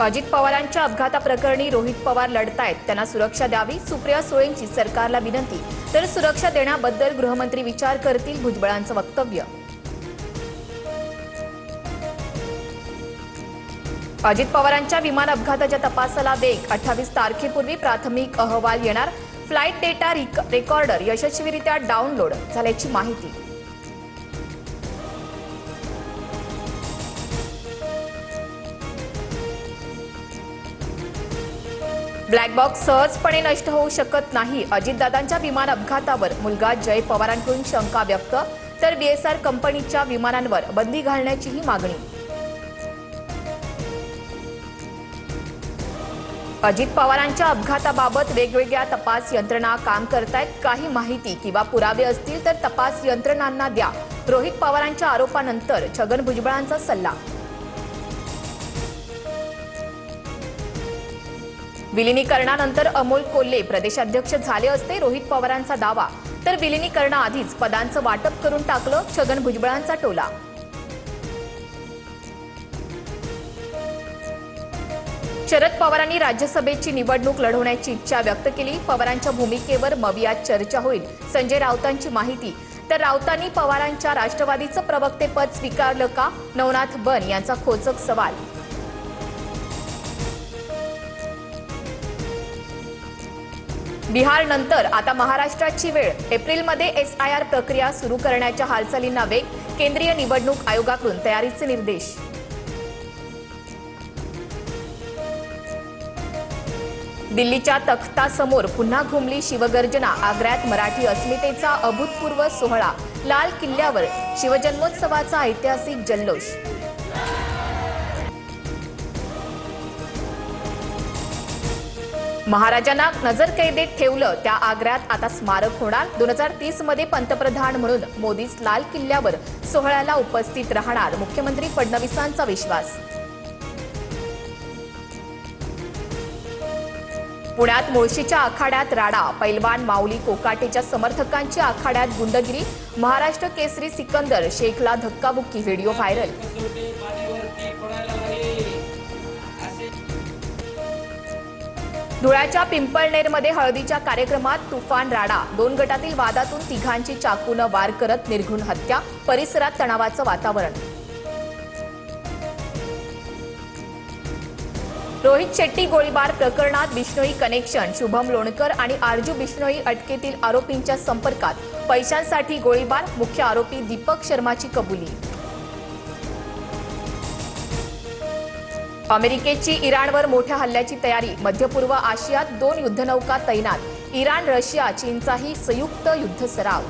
अजित पवारांच्या अपघाताप्रकरणी रोहित पवार लढतायत, त्यांना सुरक्षा द्यावी, सुप्रिया सुळेंची सरकारला विनंती. तर सुरक्षा देण्याबद्दल गृहमंत्री विचार करतील, भुजबळांचं वक्तव्य. अजित पवारांच्या विमान अपघाताच्या तपासाला वेग, 28 तारखेपूर्वी प्राथमिक अहवाल येणार. फ्लाईट डेटा रेकॉर्डर यशस्वीरित्या डाउनलोड झाल्याची माहिती. ब्लॅक बॉक्स सहजपणे नष्ट होऊ शकत नाही. अजितदादांच्या विमान अपघातावर मुलगा जय पवारांकडून शंका व्यक्त. तर बीएसआर कंपनीच्या विमानांवर बंदी घालण्याचीही मागणी. अजित पवारांच्या अपघाताबाबत वेगवेगळ्या तपास यंत्रणा काम करतायत. काही माहिती किंवा पुरावे असतील तर तपास यंत्रणांना द्या. रोहित पवारांच्या आरोपानंतर छगन भुजबळांचा सल्ला. विलिनीकरणानंतर अमोल कोल्हे प्रदेशाध्यक्ष झाले असते, रोहित पवारांचा दावा. तर विलिनीकरणाआधीच पदांचं वाटप करून टाकलं, छगन भुजबळांचा टोला. शरद पवारांनी राज्यसभेची निवडणूक लढवण्याची इच्छा व्यक्त केली. पवारांच्या भूमिकेवर मवियात चर्चा होईल, संजय राऊतांची माहिती. तर राऊतांनी पवारांच्या राष्ट्रवादीचं प्रवक्तेपद स्वीकारलं का, नवनाथ बन यांचा खोचक सवाल. बिहारनंतर आता महाराष्ट्राची वेळ. एप्रिलमध्ये एसआयआर प्रक्रिया सुरू करण्याच्या हालचालींना वेग, केंद्रीय निवडणूक आयोगाकडून तयारीचे निर्देश. दिल्लीच्या तख्तासमोर पुन्हा घुमली शिवगर्जना. आग्र्यात मराठी अस्मितेचा अभूतपूर्व सोहळा. लाल किल्ल्यावर शिवजन्मोत्सवाचा ऐतिहासिक जल्लोष. महाराजांना नजरकैदेत ठेवलं, त्या आग्र्यात आता स्मारक होणार. 2030 मध्ये पंतप्रधान म्हणून मोदीच लाल किल्ल्यावर सोहळ्याला उपस्थित राहणार, मुख्यमंत्री फडणवीसांचा विश्वास. पुण्यात मुळशीच्या आखाड्यात राडा. पैलवान माऊली कोकाटेच्या समर्थकांची आखाड्यात गुंडगिरी. महाराष्ट्र केसरी सिकंदर शेखला धक्काबुक्की, व्हिडिओ व्हायरल. धुळ्याच्या पिंपळनेरमध्ये हळदीच्या कार्यक्रमात तुफान राडा. 2 गटातील वादातून तिघांची चाकूनं वार करत निर्घृण हत्या. परिसरात तणावाचं वातावरण. रोहित शेट्टी गोळीबार प्रकरणात बिश्नोई कनेक्शन. शुभम लोणकर आणि आरजू बिश्नोई अटकेतील आरोपींच्या संपर्कात. पैशांसाठी गोळीबार, मुख्य आरोपी दीपक शर्माची कबुली. अमेरिकेची इराणवर मोठ्या हल्ल्याची तयारी. मध्य पूर्व आशियात 2 युद्धनौका तैनात. इराण, रशिया, चीनचाही संयुक्त युद्ध सराव.